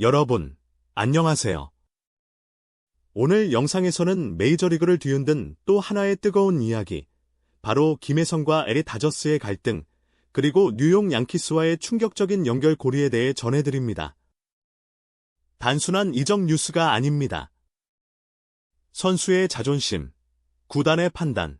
여러분, 안녕하세요. 오늘 영상에서는 메이저리그를 뒤흔든 또 하나의 뜨거운 이야기, 바로 김혜성과 LA 다저스의 갈등, 그리고 뉴욕 양키스와의 충격적인 연결고리에 대해 전해드립니다. 단순한 이적 뉴스가 아닙니다. 선수의 자존심, 구단의 판단,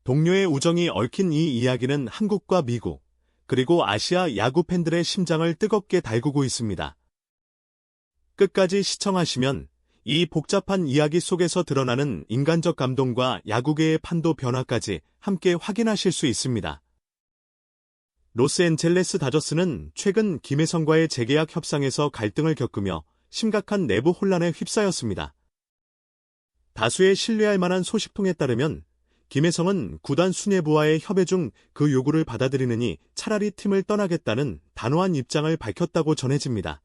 동료의 우정이 얽힌 이 이야기는 한국과 미국, 그리고 아시아 야구 팬들의 심장을 뜨겁게 달구고 있습니다. 끝까지 시청하시면 이 복잡한 이야기 속에서 드러나는 인간적 감동과 야구계의 판도 변화까지 함께 확인하실 수 있습니다. 로스앤젤레스 다저스는 최근 김혜성과의 재계약 협상에서 갈등을 겪으며 심각한 내부 혼란에 휩싸였습니다. 다수의 신뢰할 만한 소식통에 따르면 김혜성은 구단 수뇌부와의 협의 중 그 요구를 받아들이느니 차라리 팀을 떠나겠다는 단호한 입장을 밝혔다고 전해집니다.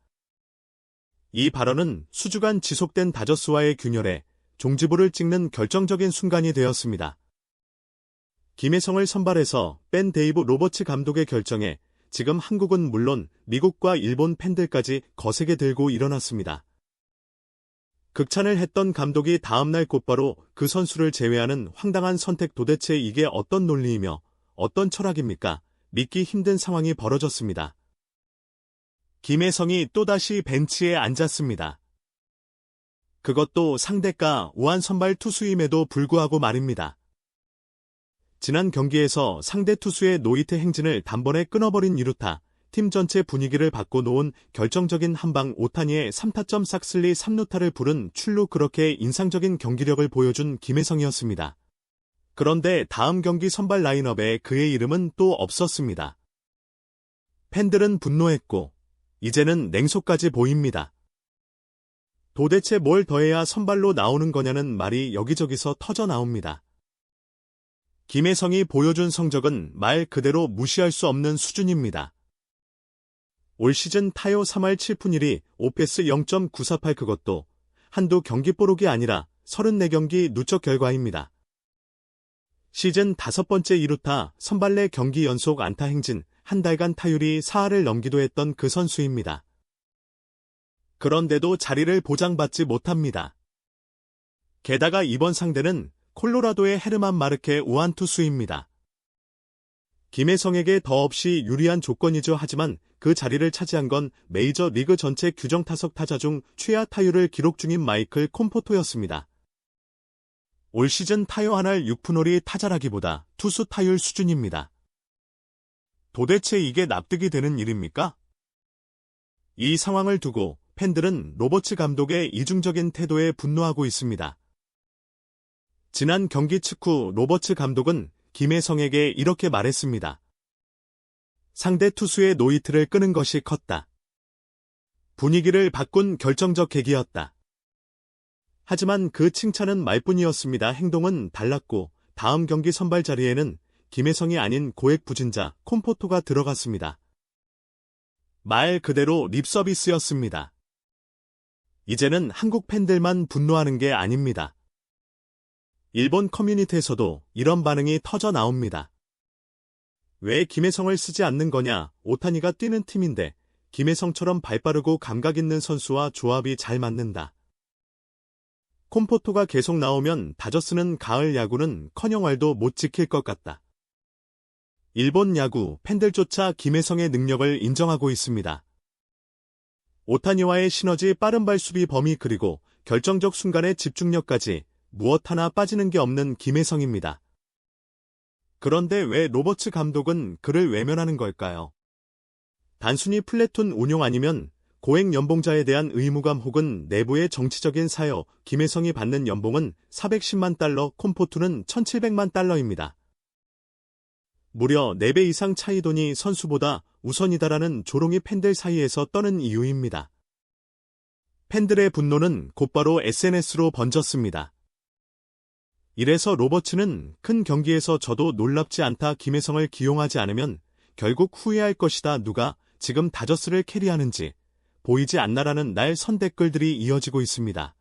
이 발언은 수주간 지속된 다저스와의 균열에 종지부를 찍는 결정적인 순간이 되었습니다. 김혜성을 선발해서 뺀 데이브 로버츠 감독의 결정에 지금 한국은 물론 미국과 일본 팬들까지 거세게 들고 일어났습니다. 극찬을 했던 감독이 다음날 곧바로 그 선수를 제외하는 황당한 선택, 도대체 이게 어떤 논리이며 어떤 철학입니까? 믿기 힘든 상황이 벌어졌습니다. 김혜성이 또다시 벤치에 앉았습니다. 그것도 상대가 우한 선발 투수임에도 불구하고 말입니다. 지난 경기에서 상대 투수의 노이트 행진을 단번에 끊어버린 이루타, 팀 전체 분위기를 바꿔놓은 결정적인 한방, 오타니의 3타점 싹쓸리 3루타를 부른 출루, 그렇게 인상적인 경기력을 보여준 김혜성이었습니다. 그런데 다음 경기 선발 라인업에 그의 이름은 또 없었습니다. 팬들은 분노했고 이제는 냉소까지 보입니다. 도대체 뭘 더해야 선발로 나오는 거냐는 말이 여기저기서 터져 나옵니다. 김혜성이 보여준 성적은 말 그대로 무시할 수 없는 수준입니다. 올 시즌 타율 3할 7푼 1리, OPS 0.948, 그것도 한두 경기 뽀록이 아니라 34경기 누적 결과입니다. 시즌 5번째 2루타, 선발 내 경기 연속 안타 행진, 한 달간 타율이 4할을 넘기도 했던 그 선수입니다. 그런데도 자리를 보장받지 못합니다. 게다가 이번 상대는 콜로라도의 헤르만 마르케 우한 투수입니다. 김혜성에게 더없이 유리한 조건이죠. 하지만 그 자리를 차지한 건 메이저 리그 전체 규정 타석 타자 중 최하 타율을 기록 중인 마이클 콤포토였습니다. 올 시즌 타율 1할 6푼 5리 타자라기보다 투수 타율 수준입니다. 도대체 이게 납득이 되는 일입니까? 이 상황을 두고 팬들은 로버츠 감독의 이중적인 태도에 분노하고 있습니다. 지난 경기 직후 로버츠 감독은 김혜성에게 이렇게 말했습니다. 상대 투수의 노이트를 끄는 것이 컸다. 분위기를 바꾼 결정적 계기였다. 하지만 그 칭찬은 말뿐이었습니다. 행동은 달랐고 다음 경기 선발 자리에는 김혜성이 아닌 고액 부진자 콤포토가 들어갔습니다. 말 그대로 립서비스였습니다. 이제는 한국 팬들만 분노하는 게 아닙니다. 일본 커뮤니티에서도 이런 반응이 터져 나옵니다. 왜 김혜성을 쓰지 않는 거냐? 오타니가 뛰는 팀인데 김혜성처럼 발빠르고 감각 있는 선수와 조합이 잘 맞는다. 콤포토가 계속 나오면 다저스는 가을 야구는 커녕 왈도 못 지킬 것 같다. 일본 야구 팬들조차 김혜성의 능력을 인정하고 있습니다. 오타니와의 시너지, 빠른 발수비 범위, 그리고 결정적 순간의 집중력까지 무엇 하나 빠지는 게 없는 김혜성입니다. 그런데 왜 로버츠 감독은 그를 외면하는 걸까요? 단순히 플래툰 운용 아니면 고액 연봉자에 대한 의무감 혹은 내부의 정치적인 사여. 김혜성이 받는 연봉은 410만 달러, 콤포토는 1700만 달러입니다. 무려 4배 이상 차이. 돈이 선수보다 우선이다라는 조롱이 팬들 사이에서 떠는 이유입니다. 팬들의 분노는 곧바로 SNS로 번졌습니다. 이래서 로버츠는 큰 경기에서 저도 놀랍지 않다. 김혜성을 기용하지 않으면 결국 후회할 것이다. 누가 지금 다저스를 캐리하는지 보이지 않나라는 날 선댓글들이 이어지고 있습니다.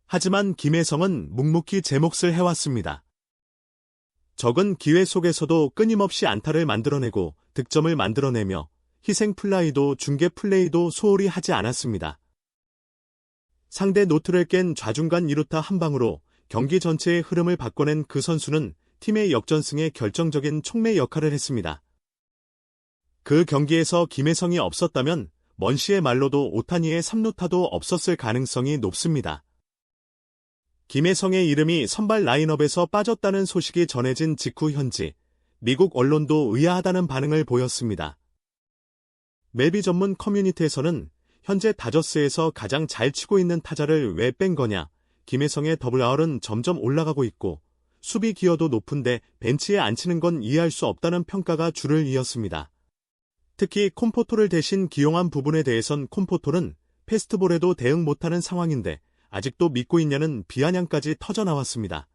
하지만 김혜성은 묵묵히 제 몫을 해왔습니다. 적은 기회 속에서도 끊임없이 안타를 만들어내고 득점을 만들어내며 희생 플라이도 중계 플레이도 소홀히 하지 않았습니다. 상대 노트를 깬 좌중간 2루타 한 방으로 경기 전체의 흐름을 바꿔낸 그 선수는 팀의 역전승에 결정적인 촉매 역할을 했습니다. 그 경기에서 김혜성이 없었다면 먼시의 말로도 오타니의 3루타도 없었을 가능성이 높습니다. 김혜성의 이름이 선발 라인업에서 빠졌다는 소식이 전해진 직후 현지 미국 언론도 의아하다는 반응을 보였습니다. 멜비 전문 커뮤니티에서는 현재 다저스에서 가장 잘 치고 있는 타자를 왜 뺀 거냐, 김혜성의 더블아웃은 점점 올라가고 있고 수비 기여도 높은데 벤치에 앉히는 건 이해할 수 없다는 평가가 줄을 이었습니다. 특히 콤포토를 대신 기용한 부분에 대해선 콤포토는 패스트볼에도 대응 못하는 상황인데 아직도 믿고 있냐는 비아냥까지 터져나왔습니다.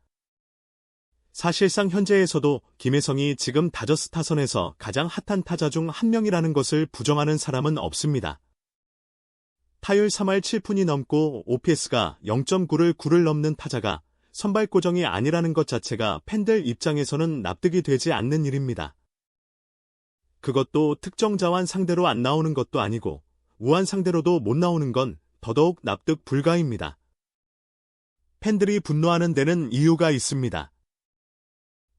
사실상 현재에서도 김혜성이 지금 다저스 타선에서 가장 핫한 타자 중 한 명이라는 것을 부정하는 사람은 없습니다. 타율 3할 7푼이 넘고 OPS가 0.9를 넘는 타자가 선발 고정이 아니라는 것 자체가 팬들 입장에서는 납득이 되지 않는 일입니다. 그것도 특정 자완 상대로 안 나오는 것도 아니고 우완 상대로도 못 나오는 건 더더욱 납득 불가입니다. 팬들이 분노하는 데는 이유가 있습니다.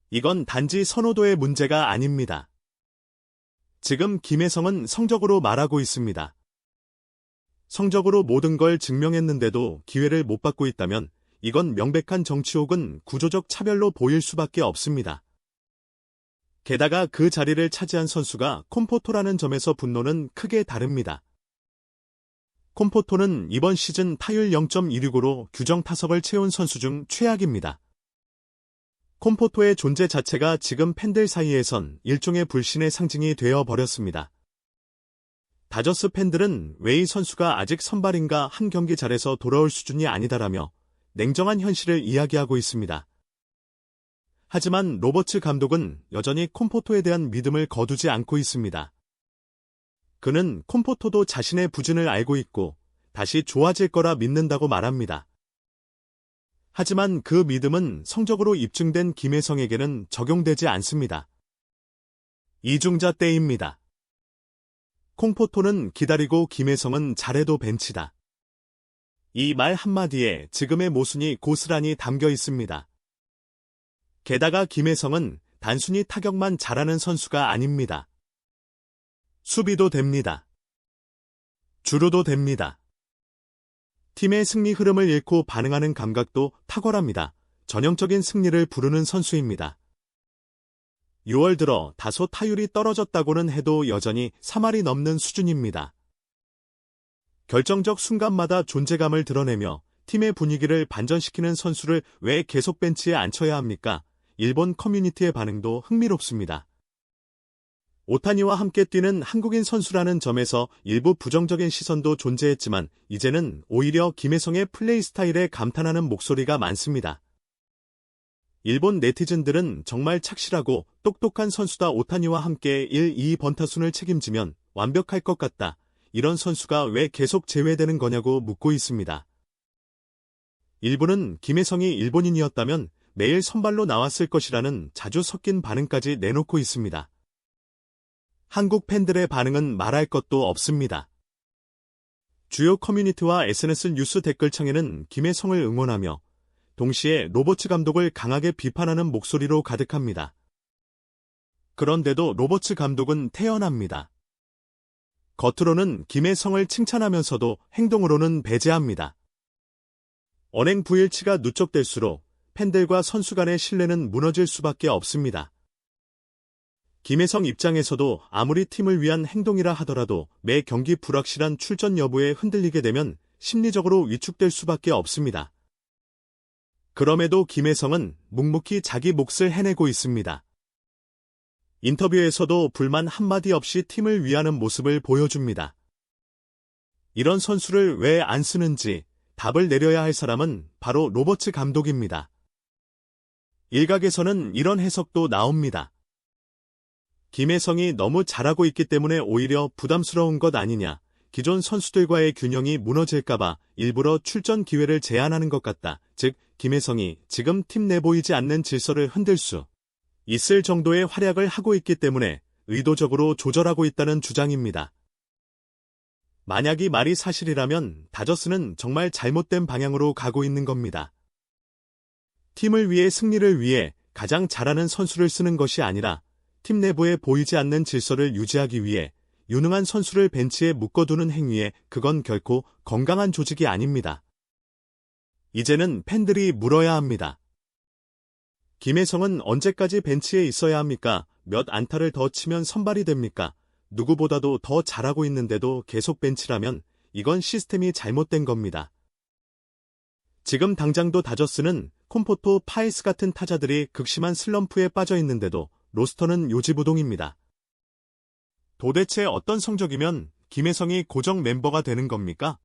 이건 단지 선호도의 문제가 아닙니다. 지금 김혜성은 성적으로 말하고 있습니다. 성적으로 모든 걸 증명했는데도 기회를 못 받고 있다면 이건 명백한 정치 혹은 구조적 차별로 보일 수밖에 없습니다. 게다가 그 자리를 차지한 선수가 콤포토라는 점에서 분노는 크게 다릅니다. 콤포토는 이번 시즌 타율 0.165로 규정 타석을 채운 선수 중 최악입니다. 콤포토의 존재 자체가 지금 팬들 사이에선 일종의 불신의 상징이 되어버렸습니다. 다저스 팬들은 왜 이 선수가 아직 선발인가 한 경기 잘해서 돌아올 수준이 아니다라며 냉정한 현실을 이야기하고 있습니다. 하지만 로버츠 감독은 여전히 콤포토에 대한 믿음을 거두지 않고 있습니다. 그는 콤포토도 자신의 부진을 알고 있고 다시 좋아질 거라 믿는다고 말합니다. 하지만 그 믿음은 성적으로 입증된 김혜성에게는 적용되지 않습니다. 이중자 때입니다. 콤포토는 기다리고 김혜성은 잘해도 벤치다. 이 말 한마디에 지금의 모순이 고스란히 담겨 있습니다. 게다가 김혜성은 단순히 타격만 잘하는 선수가 아닙니다. 수비도 됩니다. 주루도 됩니다. 팀의 승리 흐름을 읽고 반응하는 감각도 탁월합니다. 전형적인 승리를 부르는 선수입니다. 6월 들어 다소 타율이 떨어졌다고는 해도 여전히 3할이 넘는 수준입니다. 결정적 순간마다 존재감을 드러내며 팀의 분위기를 반전시키는 선수를 왜 계속 벤치에 앉혀야 합니까? 일본 커뮤니티의 반응도 흥미롭습니다. 오타니와 함께 뛰는 한국인 선수라는 점에서 일부 부정적인 시선도 존재했지만 이제는 오히려 김혜성의 플레이 스타일에 감탄하는 목소리가 많습니다. 일본 네티즌들은 정말 착실하고 똑똑한 선수다. 오타니와 함께 1, 2 번타순을 책임지면 완벽할 것 같다. 이런 선수가 왜 계속 제외되는 거냐고 묻고 있습니다. 일부는 김혜성이 일본인이었다면 매일 선발로 나왔을 것이라는 자주 섞인 반응까지 내놓고 있습니다. 한국 팬들의 반응은 말할 것도 없습니다. 주요 커뮤니티와 SNS 뉴스 댓글창에는 김혜성을 응원하며 동시에 로버츠 감독을 강하게 비판하는 목소리로 가득합니다. 그런데도 로버츠 감독은 태연합니다. 겉으로는 김혜성을 칭찬하면서도 행동으로는 배제합니다. 언행 부일치가 누적될수록 팬들과 선수 간의 신뢰는 무너질 수밖에 없습니다. 김혜성 입장에서도 아무리 팀을 위한 행동이라 하더라도 매 경기 불확실한 출전 여부에 흔들리게 되면 심리적으로 위축될 수밖에 없습니다. 그럼에도 김혜성은 묵묵히 자기 몫을 해내고 있습니다. 인터뷰에서도 불만 한마디 없이 팀을 위하는 모습을 보여줍니다. 이런 선수를 왜 안 쓰는지 답을 내려야 할 사람은 바로 로버츠 감독입니다. 일각에서는 이런 해석도 나옵니다. 김혜성이 너무 잘하고 있기 때문에 오히려 부담스러운 것 아니냐, 기존 선수들과의 균형이 무너질까봐 일부러 출전 기회를 제한하는 것 같다. 즉, 김혜성이 지금 팀 내 보이지 않는 질서를 흔들 수 있을 정도의 활약을 하고 있기 때문에 의도적으로 조절하고 있다는 주장입니다. 만약 이 말이 사실이라면 다저스는 정말 잘못된 방향으로 가고 있는 겁니다. 팀을 위해 승리를 위해 가장 잘하는 선수를 쓰는 것이 아니라 팀 내부에 보이지 않는 질서를 유지하기 위해 유능한 선수를 벤치에 묶어두는 행위에 그건 결코 건강한 조직이 아닙니다. 이제는 팬들이 물어야 합니다. 김혜성은 언제까지 벤치에 있어야 합니까? 몇 안타를 더 치면 선발이 됩니까? 누구보다도 더 잘하고 있는데도 계속 벤치라면 이건 시스템이 잘못된 겁니다. 지금 당장도 다저스는 콤포토, 파이스 같은 타자들이 극심한 슬럼프에 빠져 있는데도 로스터는 요지부동입니다. 도대체 어떤 성적이면 김혜성이 고정 멤버가 되는 겁니까?